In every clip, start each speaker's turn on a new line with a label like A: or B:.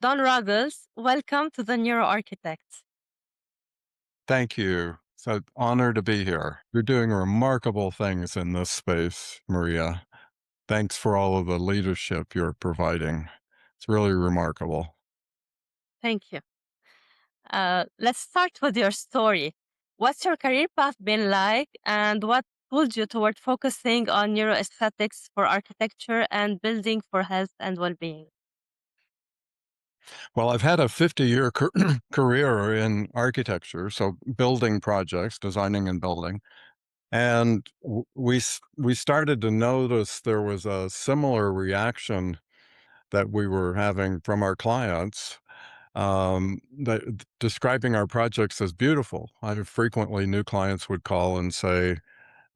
A: Don Ruggles, welcome to the Neuroarchitect.
B: Thank you. It's an honor to be here. You're doing remarkable things in this space, Maria. Thanks for all of the leadership you're providing. It's really remarkable.
A: Thank you. Let's start with your story. What's your career path been like, and what pulled you toward focusing on neuroaesthetics for architecture and building for health and well being?
B: Well, I've had a 50-year career in architecture, so building projects, designing and building. And we started to notice there was a similar reaction that we were having from our clients, describing our projects as beautiful. I frequently new clients would call and say,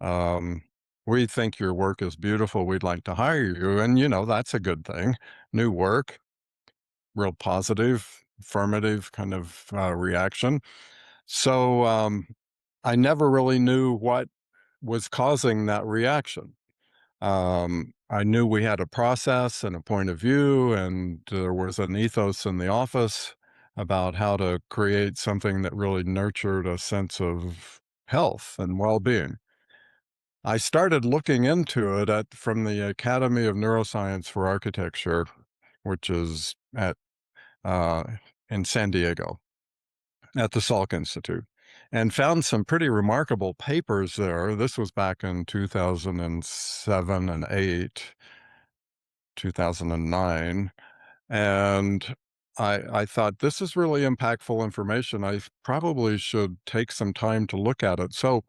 B: um, "We think your work is beautiful. We'd like to hire you." And that's a good thing. New work, real positive, affirmative kind of reaction. So I never really knew what was causing that reaction. I knew we had a process and a point of view, and there was an ethos in the office about how to create something that really nurtured a sense of health and well-being. I started looking into it from the Academy of Neuroscience for Architecture, which is at uh, in San Diego at the Salk Institute, and found some pretty remarkable papers there. This was back in 2007 and 8, 2009. And I thought, this is really impactful information. I probably should take some time to look at it. So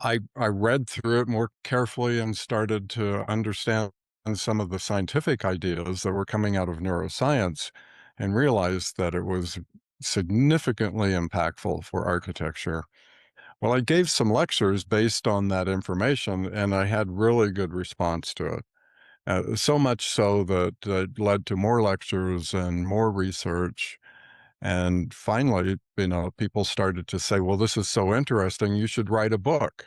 B: I read through it more carefully and started to understand some of the scientific ideas that were coming out of neuroscience and realized that it was significantly impactful for architecture. Well, I gave some lectures based on that information, and I had really good response to it. So much so that it led to more lectures and more research. And finally, people started to say, well, this is so interesting, you should write a book.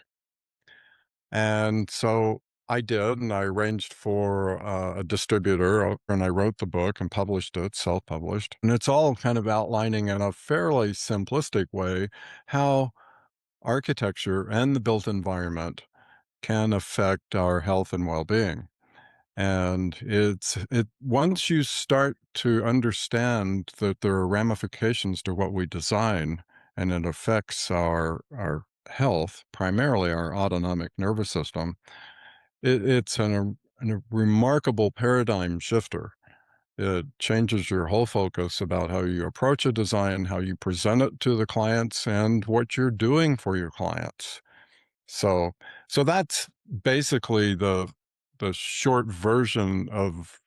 B: And so I did, and I arranged for a distributor, and I wrote the book and published it, self published. And it's all kind of outlining in a fairly simplistic way how architecture and the built environment can affect our health and well being. And once you start to understand that there are ramifications to what we design and it affects our health, primarily our autonomic nervous system, it's a remarkable paradigm shifter. It changes your whole focus about how you approach a design, how you present it to the clients, and what you're doing for your clients. So so that's basically the short version of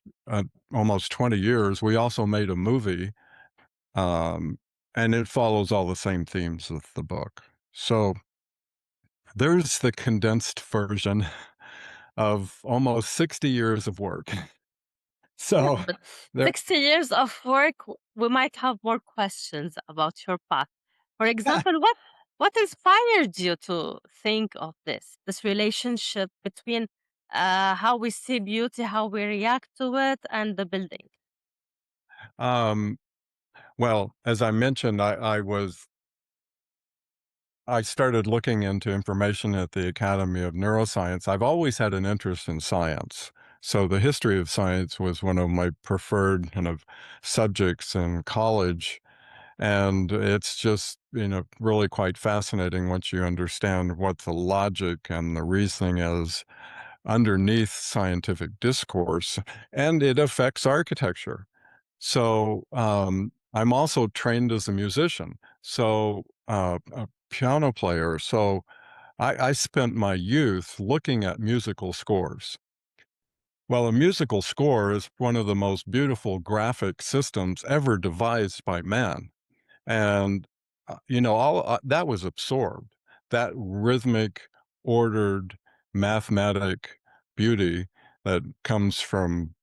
B: almost 20 years. We also made a movie, um, and it follows all the same themes of the book. So there's the condensed version of almost 60 years of work.
A: Yes,
B: So
A: but
B: there
A: 60 years of work, we might have more questions about your path. For example, what inspired you to think of this relationship between how we see beauty, how we react to it, and the building?
B: um, well, as I mentioned, I started looking into information at the Academy of Neuroscience. I've always had an interest in science. So the history of science was one of my preferred kind of subjects in college. And it's just, really quite fascinating once you understand what the logic and the reasoning is underneath scientific discourse. And it affects architecture. So I'm also trained as a musician, so a piano player. So I spent my youth looking at musical scores. Well, a musical score is one of the most beautiful graphic systems ever devised by man, and all that was absorbed. That rhythmic, ordered, mathematic beauty that comes from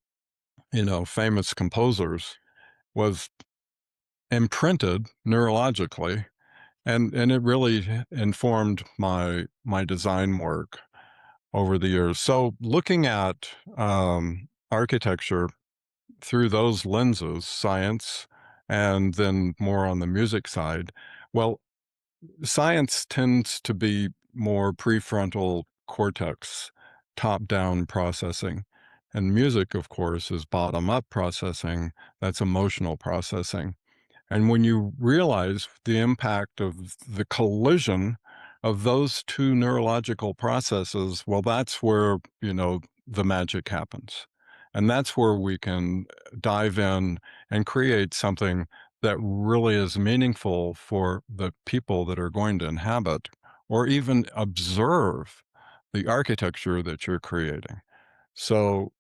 B: famous composers was imprinted neurologically, and it really informed my design work over the years. So looking at architecture through those lenses, science, and then more on the music side, well, science tends to be more prefrontal cortex, top-down processing. And music, of course, is bottom-up processing. That's emotional processing. And when you realize the impact of the collision of those two neurological processes, well, that's where, the magic happens. And that's where we can dive in and create something that really is meaningful for the people that are going to inhabit or even observe the architecture that you're creating. So,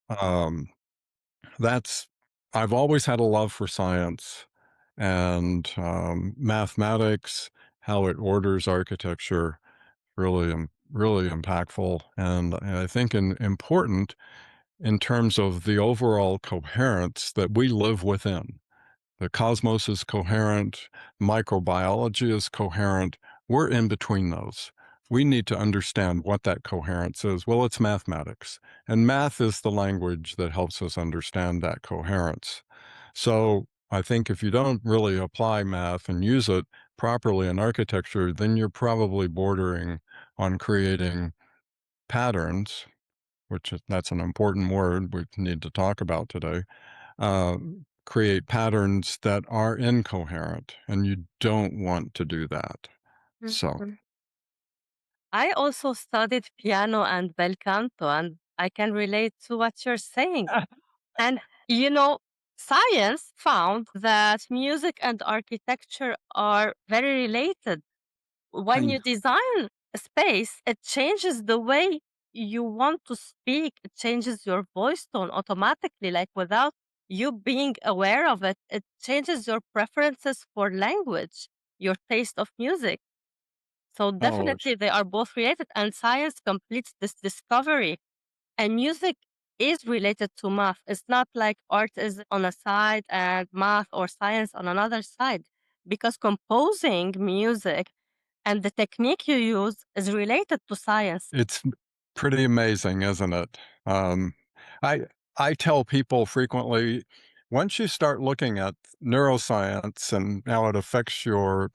B: that's I've always had a love for science and mathematics, how it orders architecture, really impactful, and I think important in terms of the overall coherence that we live within. The cosmos is coherent, microbiology is coherent. We're in between those. We need to understand what that coherence is. Well, it's mathematics, and math is the language that helps us understand that coherence. So I think if you don't really apply math and use it properly in architecture, then you're probably bordering on creating patterns, that's an important word we need to talk about today, uh, create patterns that are incoherent, and you don't want to do that. So,
A: Mhm. I also studied piano and bel canto, and I can relate to what you're saying. And, you know, science found that music and architecture are very related. When you
B: kind
A: design a space, it changes the way you want to speak, it changes your voice tone automatically, like without you being aware of it. It changes your preferences for language, your taste of music. So
B: oh,
A: definitely they are both related, and science completes this discovery. And music is related to math. It's not like art is on a side and math or science on another side, because composing music and the technique you use is related to science.
B: it's pretty amazing, isn't it? I I tell people frequently, once you start looking at neuroscience and how it affects your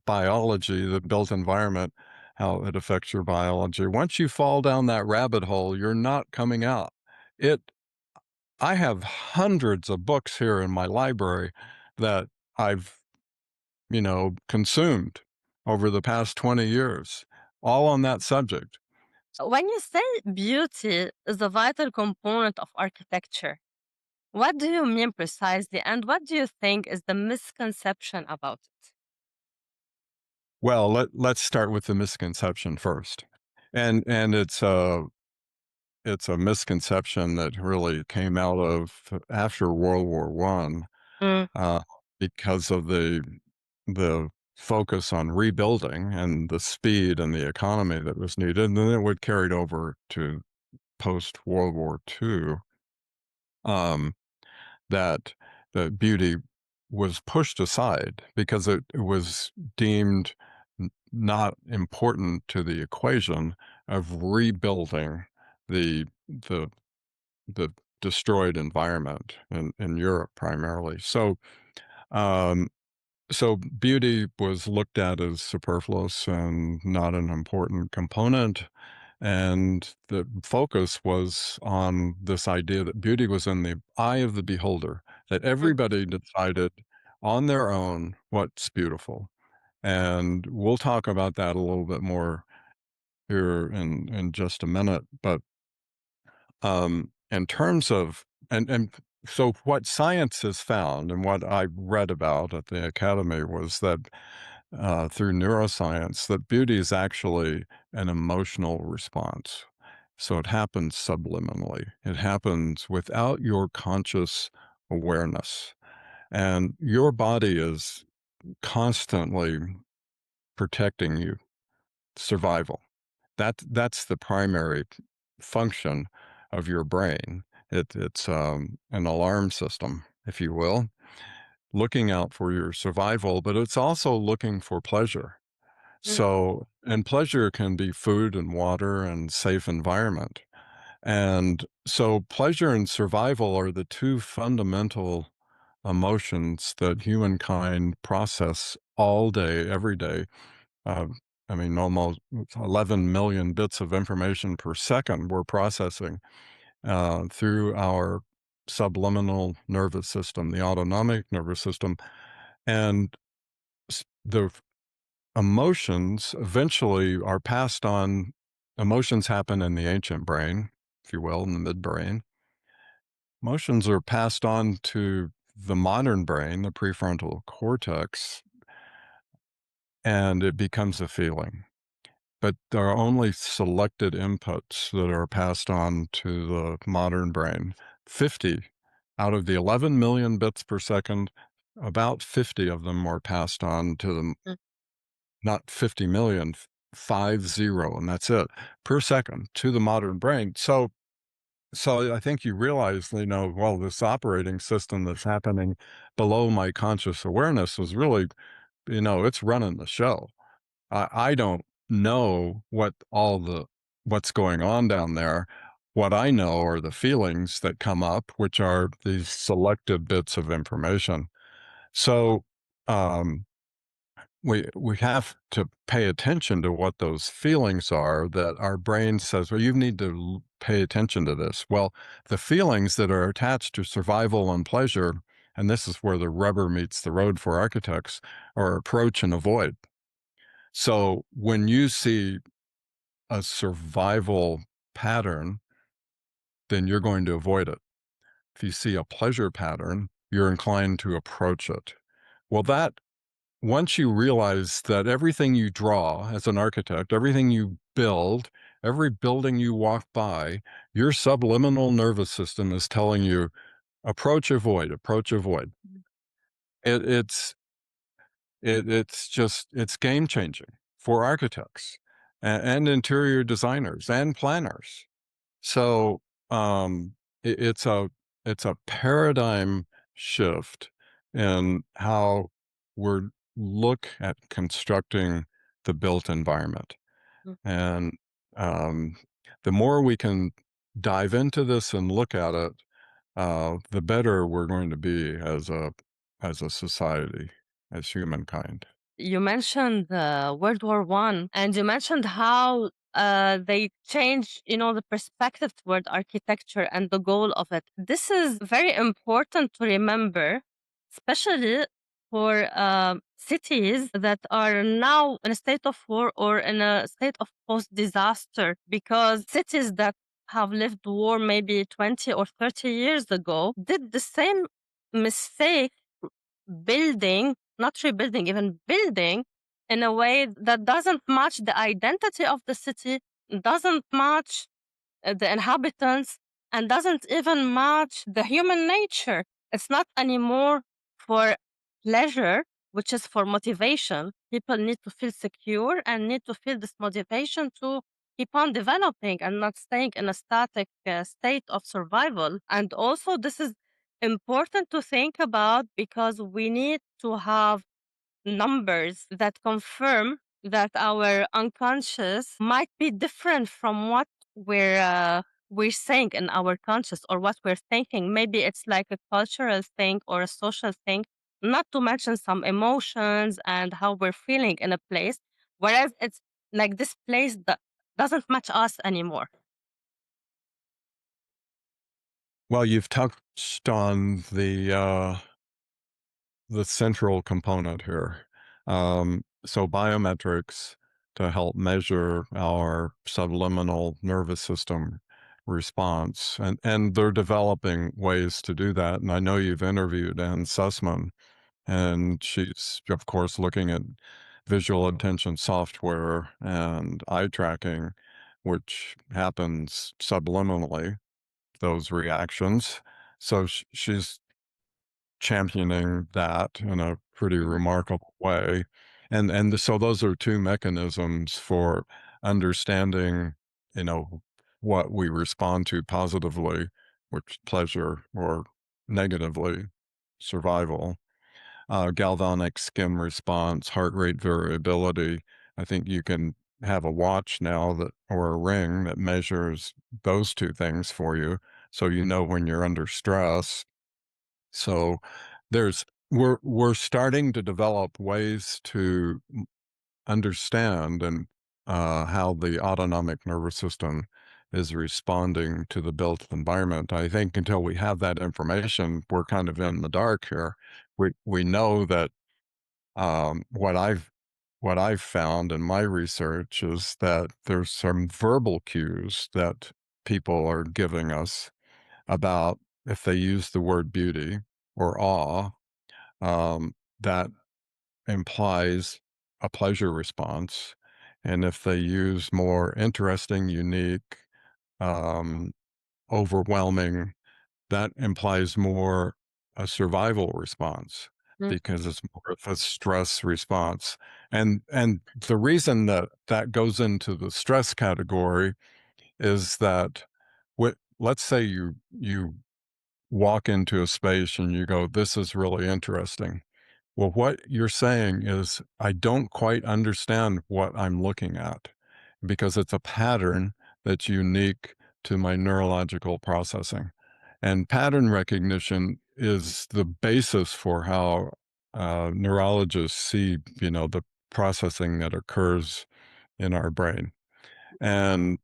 B: biology, the built environment, how it affects your biology, once you fall down that rabbit hole, you're not coming out. It I have hundreds of books here in my library that I've, consumed over the past 20 years, all on that subject.
A: When you say beauty is a vital component of architecture, what do you mean precisely? And what do you think is the misconception about it?
B: Well, let's start with the misconception first. And it's a misconception that really came out of after World War One,
A: Mm.
B: uh, because of the focus on rebuilding and the speed and the economy that was needed, and then it would carried over to post World War II, um, that the beauty was pushed aside because it was deemed not important to the equation of rebuilding the the destroyed environment in Europe primarily. Um, so beauty was looked at as superfluous and not an important component. And the focus was on this idea that beauty was in the eye of the beholder, that
A: Mm.
B: everybody decided on their own what's beautiful. And we'll talk about that a little bit more here in just a minute. But in terms of and so what science has found and what I read about at the academy was that through neuroscience that beauty is actually an emotional response. So it happens subliminally. It happens without your conscious awareness. And your body is constantly protecting you, survival. That's the primary function of your brain. It's an alarm system, if you will, looking out for your survival, but it's also looking for pleasure.
A: Mm.
B: So, and pleasure can be food and water and safe environment. And so pleasure and survival are the two fundamental emotions that humankind process all day, every day. Uh, I mean, almost 11 million bits of information per second we're processing through our subliminal nervous system, the autonomic nervous system. And the emotions eventually are passed on. Emotions happen in the ancient brain, if you will, in the midbrain. Emotions are passed on to the modern brain, the prefrontal cortex, and it becomes a feeling. But there are only selected inputs that are passed on to the modern brain. 50 out of the 11 million bits per second, about 50 of them are passed on to the,
A: Mm.
B: not 50 million, 50, and that's it, per second to the modern brain. So I think you realize, well, this operating system that's happening below my conscious awareness is really, it's running the show. I don't know what's going on down there. What I know are the feelings that come up, which are these selected bits of information. So um, we have to pay attention to what those feelings are that our brain says, well, you need to pay attention to this. Well, the feelings that are attached to survival and pleasure, and this is where the rubber meets the road for architects, are approach and avoid. So when you see a survival pattern, then you're going to avoid it. If you see a pleasure pattern, you're inclined to approach it. Well, that once you realize that everything you draw as an architect, everything you build, every building you walk by, your subliminal nervous system is telling you approach, avoid, approach, avoid. It, it's it's game changing for architects and interior designers and planners. So um, it's a paradigm shift in how we're look at constructing the built environment.
A: Mm.
B: And um, the more we can dive into this and look at it, the better we're going to be as a society, as humankind.
A: You mentioned World War One, and you mentioned how they changed, the perspective toward architecture and the goal of it. This is very important to remember, especially for cities that are now in a state of war or in a state of post-disaster, because cities that have lived war maybe 20 or 30 years ago did the same mistake building, not rebuilding, even building in a way that doesn't match the identity of the city, doesn't match the inhabitants, and doesn't even match the human nature. It's not anymore for pleasure, which is for motivation. People need to feel secure and need to feel this motivation to keep on developing and not staying in a static state of survival. And also, this is important to think about because we need to have numbers that confirm that our unconscious might be different from what we're saying in our conscious or what we're thinking. Maybe it's like a cultural thing or a social thing, not to mention some emotions and how we're feeling in a place, whereas it's like this place that doesn't match us anymore.
B: Well, you've touched on the central component here. So biometrics to help measure our subliminal nervous system response, and they're developing ways to do that. And I know you've interviewed Ann Sussman, and she's of course looking at visual attention software and eye tracking, which happens subliminally, those reactions. So she's championing that in a pretty
A: Mhm.
B: remarkable way. So those are two mechanisms for understanding, you know, what we respond to positively, which pleasure, or negatively, survival. Galvanic skin response, heart rate variability. I think you can have a watch now that or a ring that measures those 2 things for you, so you know when you're under stress. So there's we're starting to develop ways to understand and how the autonomic nervous system is responding to the built environment. I think until we have that information, we're kind of in the dark here. We know that what I've found in my research is that there's some verbal cues that people are giving us about if they use the word beauty or awe, that implies a pleasure response. And if they use more interesting, unique, um, overwhelming, that implies more a survival response
A: Mm,
B: because it's more of a stress response. And the reason that that goes into the stress category is that let's say you walk into a space and you go, this is really interesting. Well, what you're saying is, I don't quite understand what I'm looking at because it's a pattern that's unique to my neurological processing. And pattern recognition is the basis for how neurologists see, the processing that occurs in our brain. And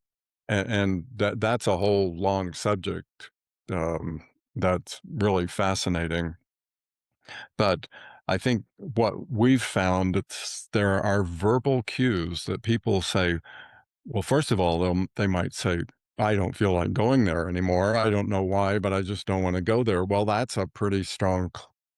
B: and that's a whole long subject that's really fascinating, but I think what we've found it's there are verbal cues that people say, well, first of all, they might say, I don't feel like going there anymore. I don't know why, but I just don't want to go there. Well, that's a pretty strong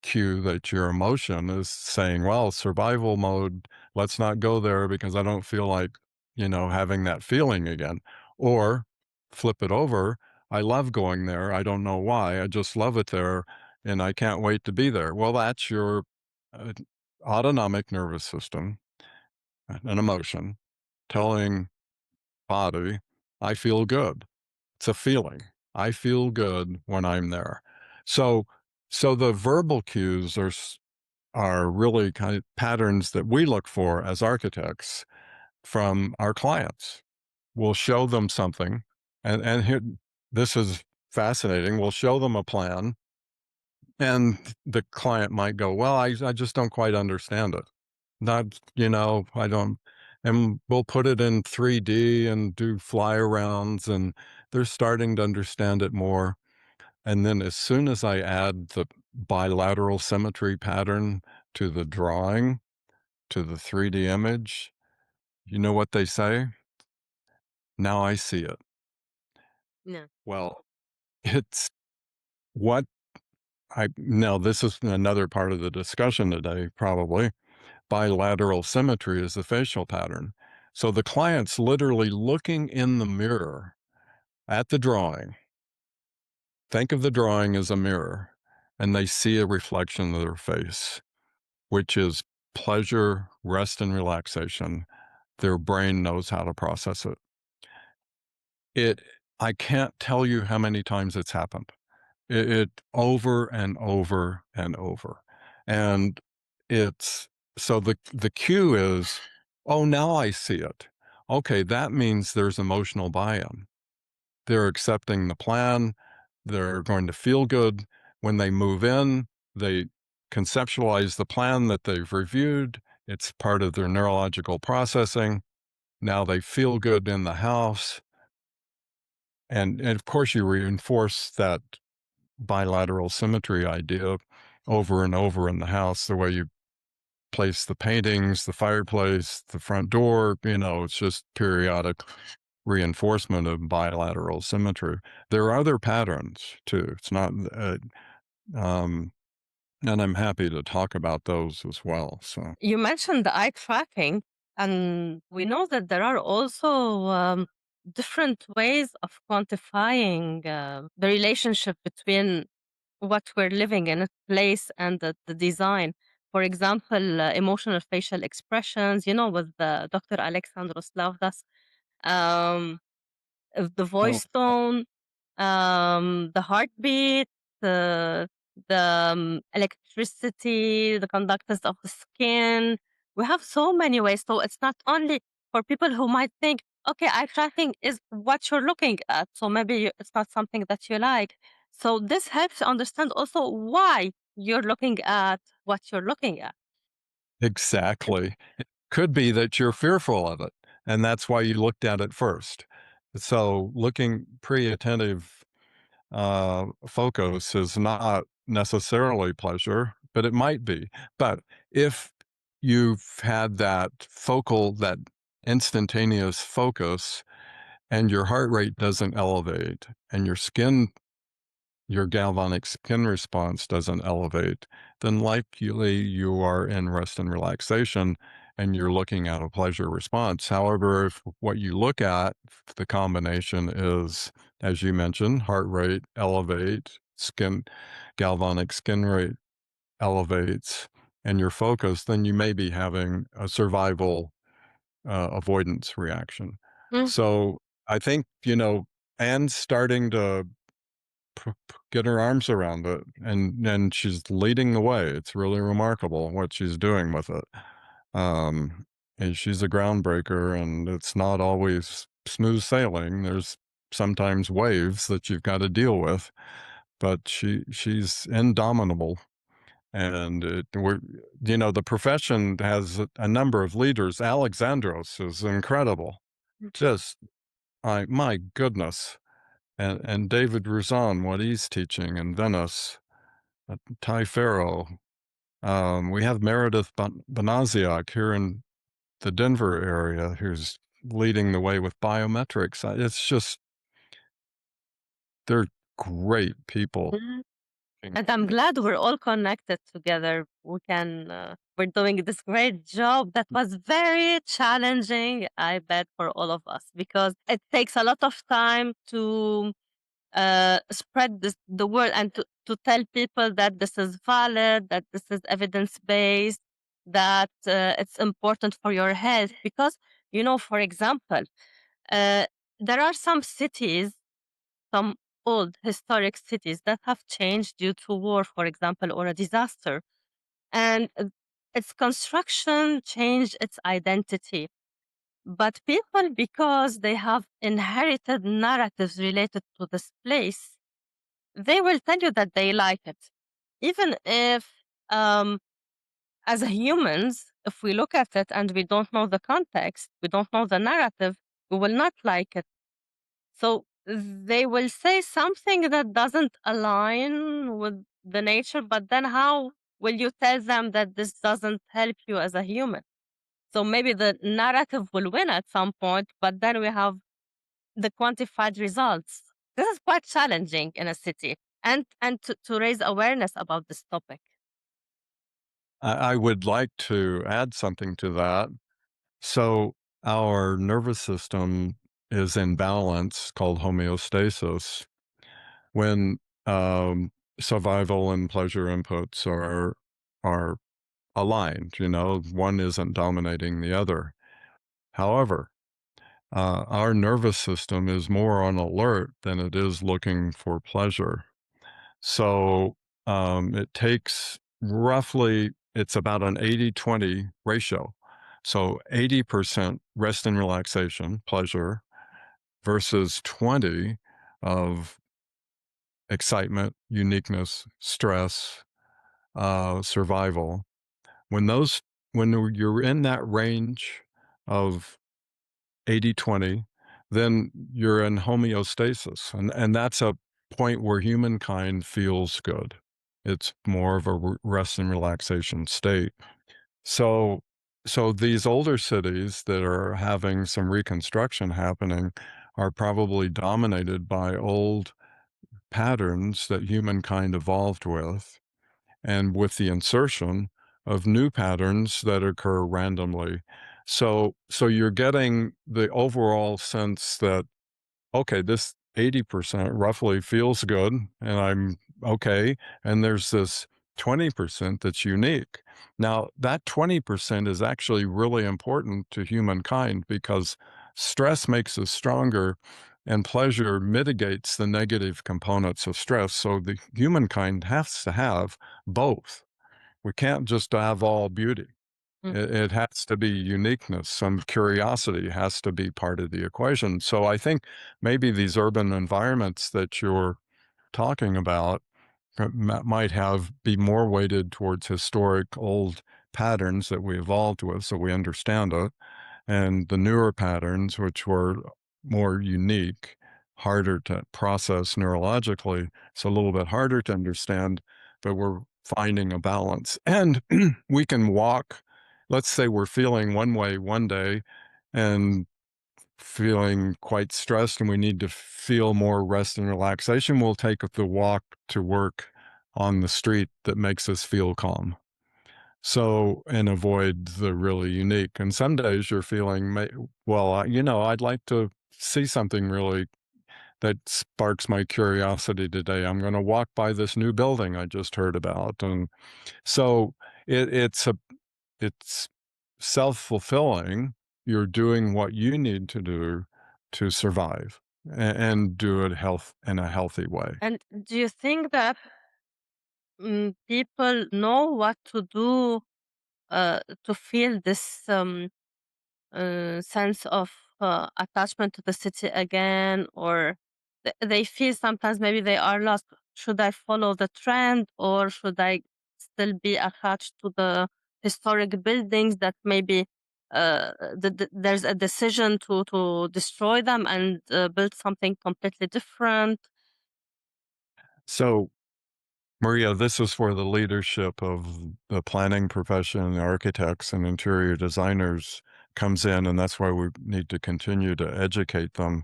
B: cue that your emotion is saying, well, survival mode, let's not go there because I don't feel like, having that feeling again. Or flip it over, I love going there. I don't know why. I just love it there and I can't wait to be there. Well, that's your uh, autonomic nervous system, an emotion telling body, I feel good. It's a feeling. I feel good when I'm there. So, so the verbal cues are really kind of patterns that we look for as architects from our clients. We'll show them something, and here this is fascinating. We'll show them a plan, and the client might go, "Well, I just don't quite understand it." Not, I don't, and we'll put it in 3D and do fly arounds, and they're starting to understand it more. And then as soon as I add the bilateral symmetry pattern to the drawing, to the 3D image, you know what they say? Now I see it.
A: no.
B: Well, it's what now this is another part of the discussion today, probably. Bilateral symmetry is the facial pattern. So the client's literally looking in the mirror at the drawing. Think of the drawing as a mirror, and they see a reflection of their face, which is pleasure, rest, and relaxation. Their brain knows how to process it. It I can't tell you how many times it's happened. It over and over and over. And it's so the cue is, "Oh, now I see it." Okay, that means there's emotional buy-in. They're accepting the plan, they're going to feel good. When they move in, they conceptualize the plan that they've reviewed. It's part of their neurological processing. Now they feel good in the house, and of course, you reinforce that bilateral symmetry idea over and over in the house, the way you place the paintings, the fireplace, the front door, it's just periodic reinforcement of bilateral symmetry. There are other patterns too. It's not, um, and I'm happy to talk about those as well. So,
A: You mentioned the eye tracking, and we know that there are also different ways of quantifying the relationship between what we're living in a place and the design. For example, emotional facial expressions, with the Dr. Alexandros Lavdas, um, the
B: oh,
A: voice tone, the heartbeat, the electricity, the conductance of the skin. We have so many ways. So it's not only for people who might think, okay, eye tracking is what you're looking at. So maybe it's not something that you like. So this helps you understand also why you're looking at what you're looking at.
B: Exactly. It could be that you're fearful of it, and that's why you looked at it first. So looking pre-attentive focus is not necessarily pleasure, but it might be. But if you've had that instantaneous focus, and your heart rate doesn't elevate, and your galvanic skin response doesn't elevate, then likely you are in rest and relaxation and you're looking at a pleasure response. However, if what you look at, the combination is, as you mentioned, heart rate elevate, galvanic skin rate elevates, and you're focused, then you may be having a survival avoidance reaction.
A: Mm,
B: So I think, Anne's starting to get her arms around it, and she's leading the way. It's really remarkable what she's doing with it. Um, and she's a groundbreaker, and it's not always smooth sailing. There's sometimes waves that you've got to deal with, but she's indomitable. And the profession has a number of leaders. Alexandros is incredible.
A: mm,
B: Just, my goodness. And David Ruzan, what he's teaching in Venice, Ty Farrow. We have Meredith Banaziak here in the Denver area who's leading the way with biometrics. It's just, they're great people.
A: mm. And I'm glad we're all connected together. We're doing this great job that was very challenging, I bet, for all of us, because it takes a lot of time to spread the word and to tell people that this is valid, that this is evidence based, that it's important for your health. Because, for example, uh, there are some cities, some old historic cities that have changed due to war, for example, or a disaster. And its construction changed its identity. But people, because they have inherited narratives related to this place, they will tell you that they like it. Even if, um, as humans, if we look at it and we don't know the context, we don't know the narrative, we will not like it. So they will say something that doesn't align with the nature, but then how will you tell them that this doesn't help you as a human? So maybe the narrative will win at some point, but then we have the quantified results. This is quite challenging in a city and to raise awareness about this topic.
B: I would like to add something to that. So our nervous system is in balance, called homeostasis, when survival and pleasure inputs are aligned. One isn't dominating the other. However, our nervous system is more on alert than it is looking for pleasure. So it takes roughly, it's about an 80-20 ratio. So 80% rest and relaxation, pleasure, versus 20 of excitement, uniqueness, stress, survival. When those, when you're in that range of 80-20, then you're in homeostasis. And that's a point where humankind feels good. It's more of a rest and relaxation state. So, so these older cities that are having some reconstruction happening are probably dominated by old patterns that humankind evolved with, and with the insertion of new patterns that occur randomly. So you're getting the overall sense that, okay, this 80% roughly feels good and I'm okay. And there's this 20% that's unique. Now, that 20% is actually really important to humankind because stress makes us stronger and pleasure mitigates the negative components of stress. So the humankind has to have both. We can't just have all beauty.
A: Mm.
B: It has to be uniqueness. Some curiosity has to be part of the equation. So I think maybe these urban environments that you're talking about might have be more weighted towards historic old patterns that we evolved with, so we understand it, and the newer patterns, which were more unique, harder to process neurologically, so a little bit harder to understand, but we're finding a balance. And we can walk, let's say we're feeling one way one day and feeling quite stressed and we need to feel more rest and relaxation, we'll take the walk to work on the street that makes us feel calm. So, and avoid the really unique. And some days you're feeling, well, I'd like to see something really that sparks my curiosity today. I'm going to walk by this new building I just heard about. And so it's self-fulfilling. You're doing what you need to do to survive and do it in a healthy way.
A: And do you think that people know what to do to feel this sense of attachment to the city again, or they feel sometimes maybe they are lost? Should I follow the trend, or should I still be attached to the historic buildings that maybe there's a decision to destroy them and build something completely different?
B: So, Maria, this is where the leadership of the planning profession, architects and interior designers comes in, and that's why we need to continue to educate them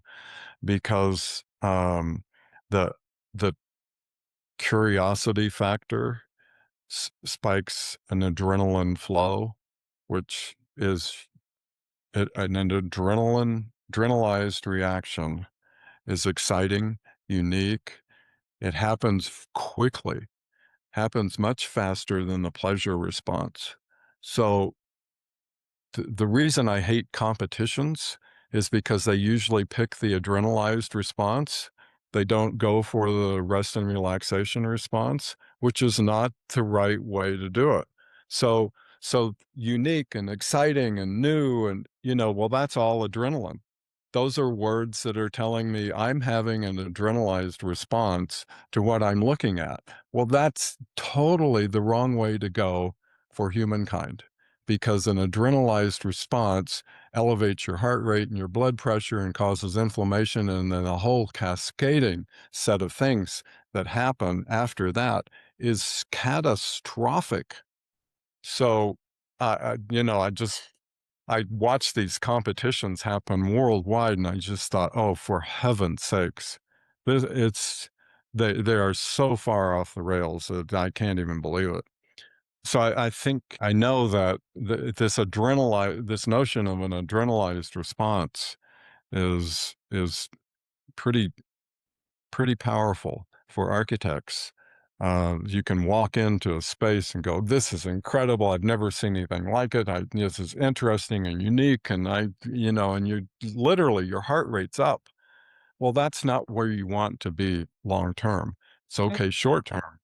B: because the the curiosity factor spikes an adrenaline flow, which is an adrenalized reaction is exciting, unique. It happens quickly, happens much faster than the pleasure response. So the reason I hate competitions is because they usually pick the adrenalized response. They don't go for the rest and relaxation response, which is not the right way to do it. So so unique and exciting and new and well, that's all adrenaline. Those are words that are telling me I'm having an adrenalized response to what I'm looking at. Well, that's totally the wrong way to go for humankind because an adrenalized response elevates your heart rate and your blood pressure and causes inflammation and then a whole cascading set of things that happen after that is catastrophic. So, I watched these competitions happen worldwide, and I just thought, "Oh, for heaven's sakes, this it's they are so far off the rails that I can't even believe it." So I think I know that this notion of an adrenalized response is pretty pretty powerful for architects. You can walk into a space and go, "This is incredible. I've never seen anything like it. This is interesting and unique." And and you literally your heart rate's up. Well, that's not where you want to be long term. It's
A: Mm,
B: okay short term,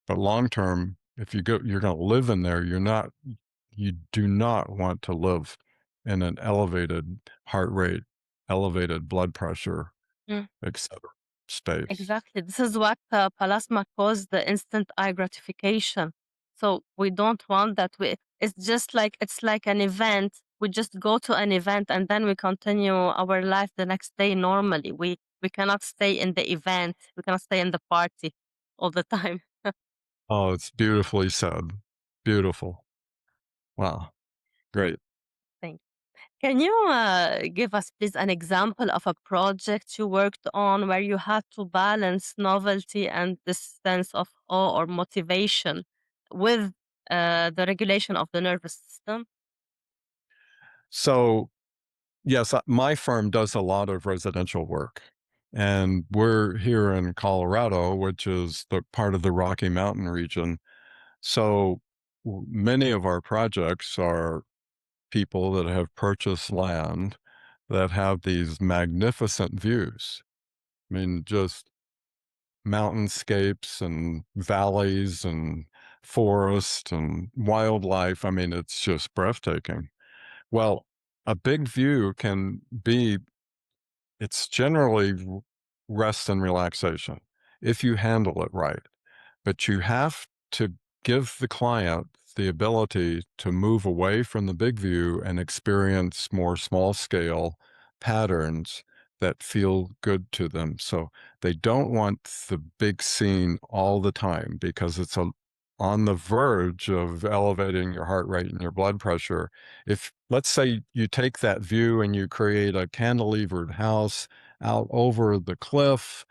B: but long term, if you're going to live in there. You do not want to live in an elevated heart rate, elevated blood pressure,
A: mm.
B: etc. space.
A: Exactly. This is what Palasma calls the instant eye gratification. So we don't want that. It's just like it's like an event. We just go to an event and then we continue our life the next day normally. We cannot stay in the event. We cannot stay in the party all the time.
B: Oh, it's beautifully said. Beautiful. Wow. Great.
A: Thank Can you give us, please, an example of a project you worked on where you had to balance novelty and this sense of awe or motivation with the regulation of the nervous system?
B: So, yes, my firm does a lot of residential work. And we're here in Colorado, which is the part of the Rocky Mountain region. So many of our projects are people that have purchased land that have these magnificent views. I mean, just mountainscapes and valleys and forest and wildlife. I mean, it's just breathtaking. Well, a big view can be it's generally rest and relaxation if you handle it right. But you have to give the client the ability to move away from the big view and experience more small scale patterns that feel good to them. So they don't want the big scene all the time because on the verge of elevating your heart rate and your blood pressure. If, let's say, you take that view and you create a cantilevered house out over the cliff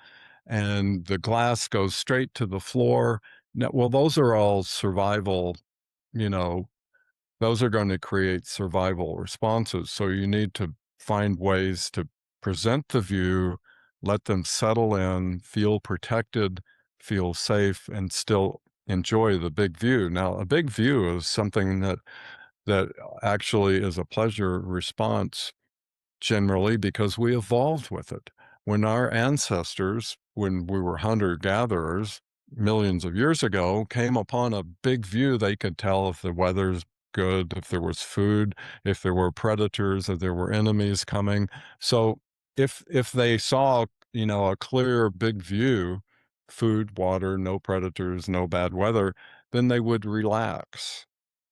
B: and the glass goes straight to the floor. No, well, those are all survival, you know, those are going to create survival responses. So you need to find ways to present the view, let them settle in, feel protected, feel safe, and still enjoy the big view. Now, a big view is something that actually is a pleasure response generally because we evolved with it. When our ancestors, when we were hunter gatherers millions of years ago, came upon a big view, they could tell if the weather's good, if there was food, if there were predators, if there were enemies coming. So if they saw, a clear big view, food, water, no predators, no bad weather, then they would relax.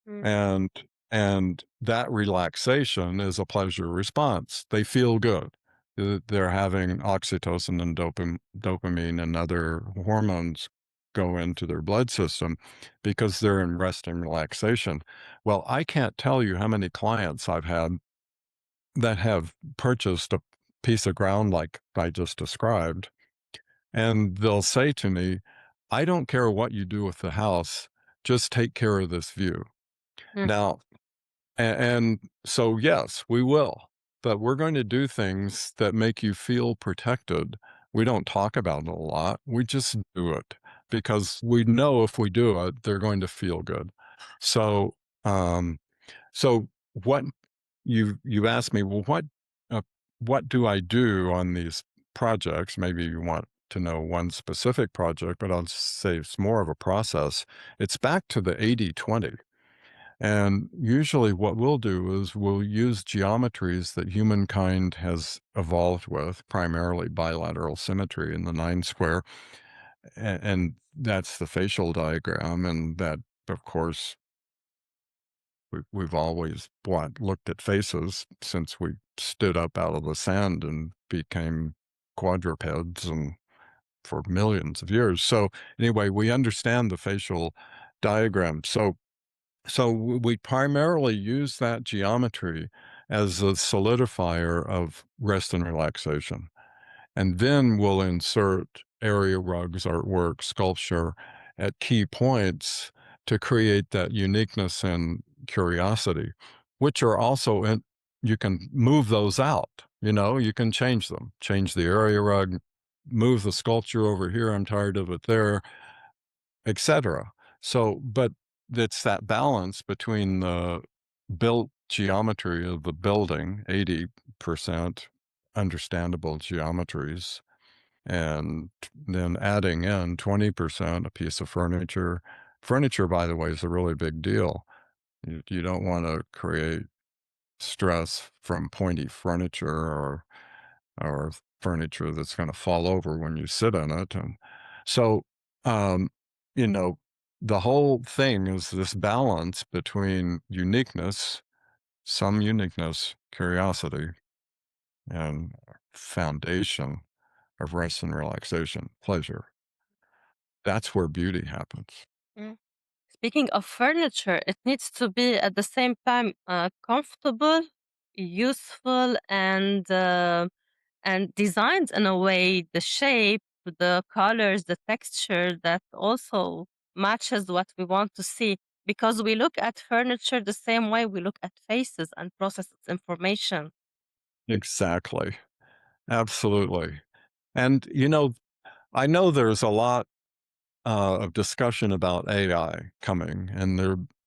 A: Mm,
B: And and that relaxation is a pleasure response. They feel good. They're having oxytocin and dopamine and other hormones go into their blood system because they're in rest and relaxation. Well, I can't tell you how many clients I've had that have purchased a piece of ground like I just described, and they'll say to me, "I don't care what you do with the house, just take care of this view."
A: mm,
B: Now, and so, yes, we will, but we're going to do things that make you feel protected. We don't talk about it a lot. We just do it because we know if we do it, they're going to feel good. So, um, so what you asked me, well, what do I do on these projects? Maybe you want to know one specific project, but I'll say it's more of a process. It's back to the 80-20. And usually, what we'll do is we'll use geometries that humankind has evolved with, primarily bilateral symmetry in the nine square. And that's the facial diagram. And that, of course, we've always looked at faces since we stood up out of the sand and became quadrupeds and for millions of years. So, anyway, we understand the facial diagram. So we primarily use that geometry as a solidifier of rest and relaxation. And then we'll insert area rugs, artwork, sculpture at key points to create that uniqueness and curiosity, which are also you can move those out, you can change them, change the area rug, move the sculpture over here. I'm tired of it there, etc. So, but it's that balance between the built geometry of the building, 80% understandable geometries, and then adding in 20% a piece of furniture. Furniture, by the way, is a really big deal. You don't want to create stress from pointy furniture or furniture that's going to fall over when you sit in it. And so, um, you know, the whole thing is this balance between uniqueness, some uniqueness, curiosity, and foundation of rest and relaxation, pleasure. That's where beauty happens.
A: mm. Speaking of furniture, it needs to be at the same time comfortable, useful, and designed in a way, the shape, the colors, the texture that also matches what we want to see. Because we look at furniture the same way we look at faces and process its information.
B: Exactly. Absolutely. And, I know there's a lot of discussion about AI coming, and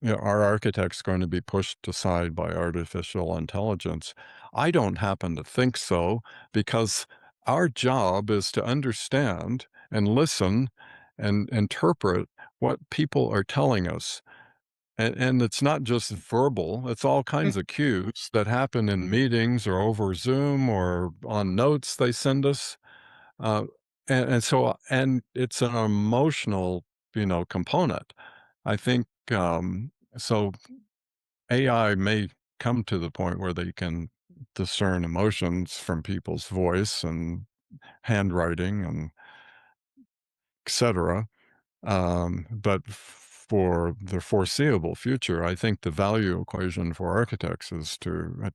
B: our architects going to be pushed aside by artificial intelligence. I don't happen to think so because our job is to understand and listen and interpret what people are telling us. And it's not just verbal, it's all
A: Mm,
B: kinds of cues that happen in meetings or over Zoom or on notes they send us. Uh, and it's an emotional, component. I think so AI may come to the point where they can discern emotions from people's voice and handwriting and etc. But for the foreseeable future, I think the value equation for architects is to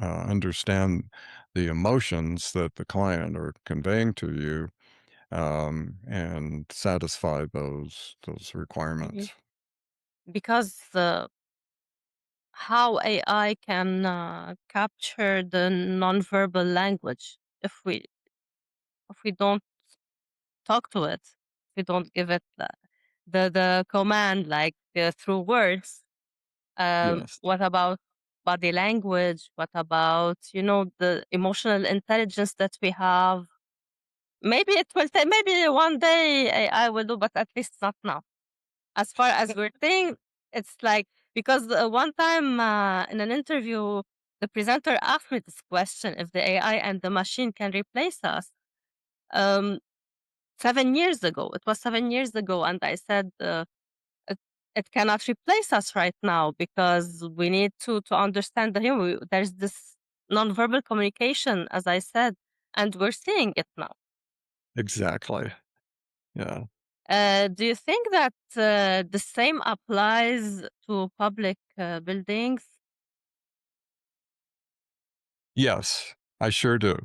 B: understand the emotions that the client are conveying to you, and satisfy those
A: mhm.
B: requirements.
A: Because how AI can capture the nonverbal language if we don't talk to it, if we don't give it the command like through words.
B: Yes,
A: What about body language? What about the emotional intelligence that we have? Maybe it will take. Maybe one day AI will do, but at least not now. As far as we're saying, it's like because one time in an interview, the presenter asked me this question: if the AI and the machine can replace us. Um, 7 years ago, it was 7 years ago, and I said it, it cannot replace us right now because we need to understand the human. There's this nonverbal communication, as I said, and we're seeing it now.
B: exactly. Yeah.
A: Do you think that the same applies to public buildings?
B: Yes, I sure do.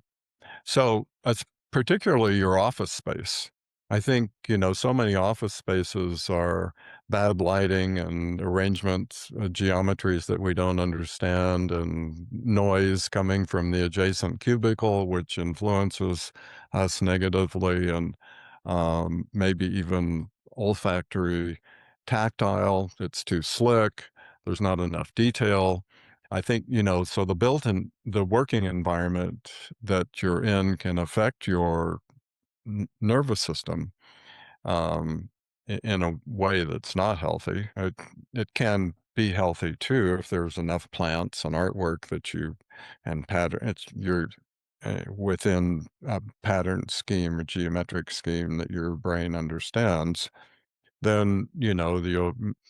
B: So, it's particularly your office space. I think, so many office spaces are bad lighting and arrangements, geometries that we don't understand, and noise coming from the adjacent cubicle, which influences us negatively, and maybe even olfactory, tactile. It's too slick. There's not enough detail. I think, so the working environment that you're in can affect your nervous system, um, in a way that's not healthy. It can be healthy too if there's enough plants and artwork that and pattern, you're within a pattern scheme or geometric scheme that your brain understands. Then,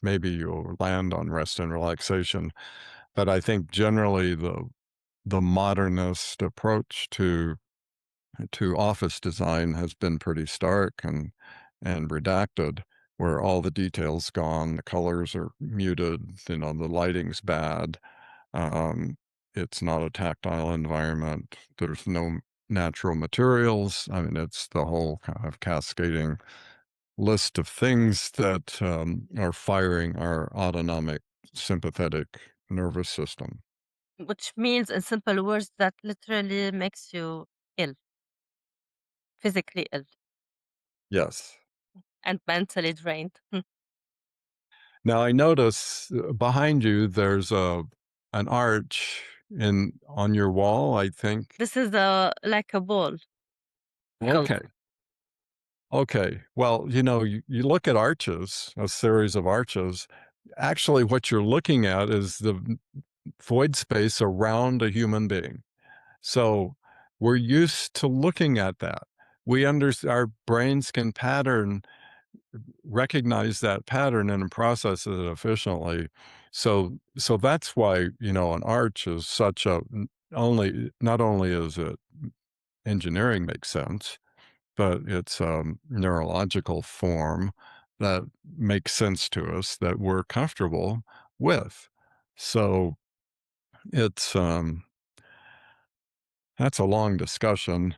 B: maybe you'll land on rest and relaxation. But I think generally the modernist approach to office design has been pretty stark and redacted, where all the details gone, the colors are muted, the lighting's bad. Um, it's not a tactile environment. There's no natural materials. I mean, it's the whole kind of cascading list of things that are firing our autonomic sympathetic nervous system.
A: Which means, in simple words, that literally makes you ill, physically ill,
B: Yes.
A: and mentally drained.
B: Now I notice behind you there's a an arch in on your wall, I think.
A: This is like a ball filled.
B: Okay. Okay. Well, you look at arches, a series of arches. Actually, what you're looking at is the void space around a human being. So we're used to looking at that. Our brains can recognize that pattern and process it efficiently. So that's why, an arch is such a only not only is it engineering makes sense, but it's a neurological form that makes sense to us that we're comfortable with. So it's that's a long discussion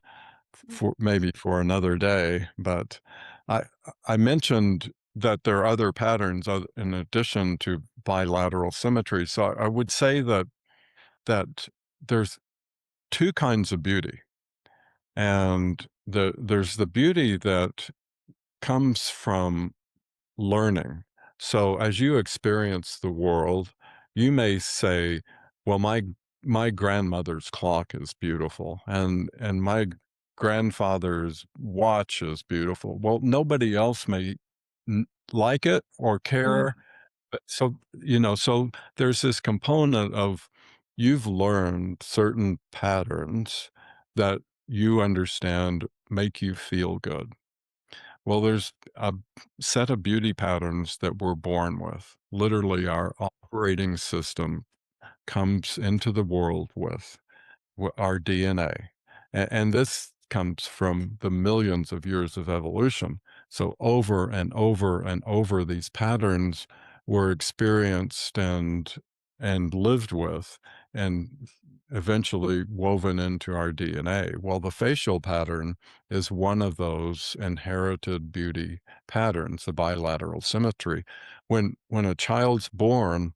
B: for maybe for another day, but I I mentioned that there are other patterns in addition to bilateral symmetry. So I would say that there's two kinds of beauty, and there's the beauty that comes from learning. So as you experience the world, you may say, well, my grandmother's clock is beautiful, and my grandfather's watch is beautiful. Well, nobody else may like it or
A: Mhm.
B: care. But so, so there's this component of you've learned certain patterns that you understand make you feel good. Well, there's a set of beauty patterns that we're born with. Literally, our operating system comes into the world with our DNA. And this comes from the millions of years of evolution. So over and over and over, these patterns were experienced and lived with and eventually woven into our DNA. Well, the facial pattern is one of those inherited beauty patterns, the bilateral symmetry. When a child's born,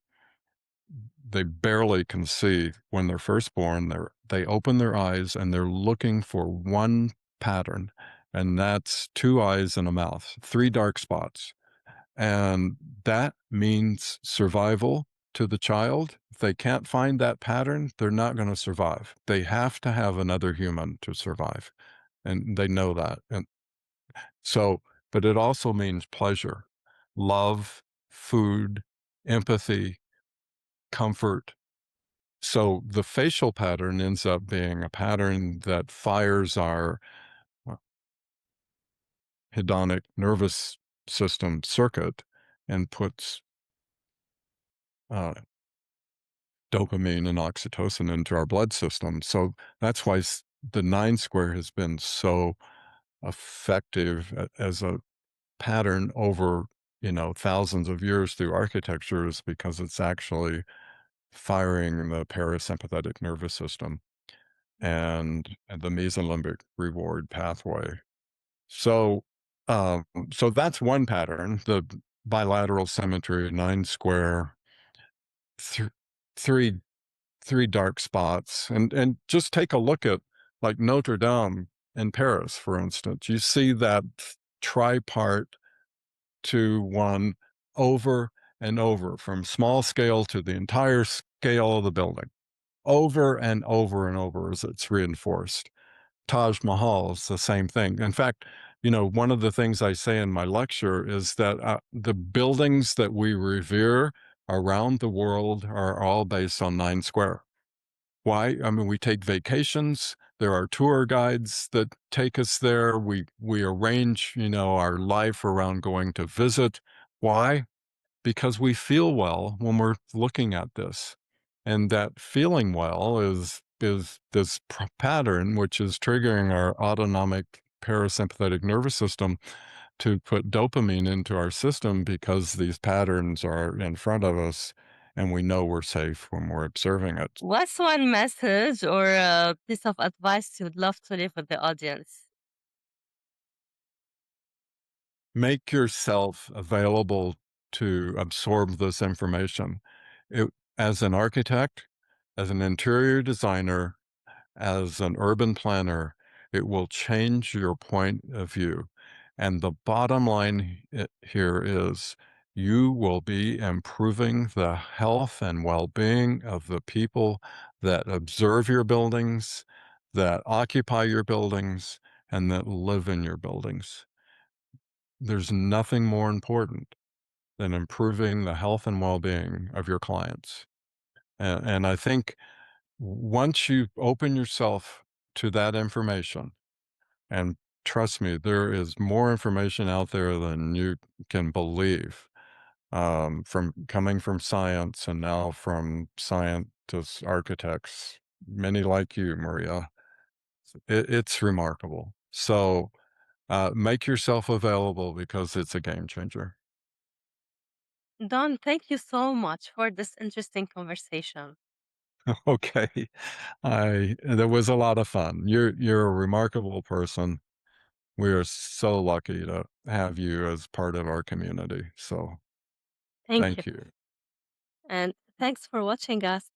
B: they barely can see when they're first born. They open their eyes and they're looking for one pattern, and that's two eyes and a mouth, three dark spots. And that means survival to the child. If they can't find that pattern, they're not going to survive. They have to have another human to survive. And they know that. And so, but it also means pleasure, love, food, empathy, comfort. So the facial pattern ends up being a pattern that fires our uh, hedonic nervous system circuit and puts uh, dopamine and oxytocin into our blood system. So that's why the nine square has been so effective as a pattern over thousands of years through architecture, is because it's actually firing the parasympathetic nervous system and the mesolimbic reward pathway. So, um, so that's one pattern, the bilateral symmetry, nine square, th- three three dark spots, and just take a look at like Notre Dame in Paris, for instance. You see that tripart to one over and over, from small scale to the entire scale of the building, over and over as it's reinforced. Taj Mahal is the same thing. In fact, one of the things I say in my lecture is that the buildings that we revere around the world are all based on nine square. Why? I mean, we take vacations. There are tour guides that take us there. We arrange, our life around going to visit. Why? Because we feel well when we're looking at this. And that feeling well is this pattern which is triggering our autonomic parasympathetic nervous system to put dopamine into our system, because these patterns are in front of us and we know we're safe when we're observing it.
A: What's one message or a piece of advice you would love to leave with the audience?
B: Make yourself available to absorb this information. It, as an architect, as an interior designer, as an urban planner, it will change your point of view. And the bottom line here is you will be improving the health and well being of the people that observe your buildings, that occupy your buildings, and that live in your buildings. There's nothing more important than improving the health and well being of your clients. And I think once you open yourself to that information, and trust me, there is more information out there than you can believe, from coming from science and now from scientists, architects, many like you, Maria. It's remarkable. So make yourself available, because it's a game changer.
A: Don, thank you so much for this interesting conversation.
B: Okay. That was a lot of fun. You're a remarkable person. We are so lucky to have you as part of our community. So
A: Thank you.
B: thank you.
A: And thanks for watching us.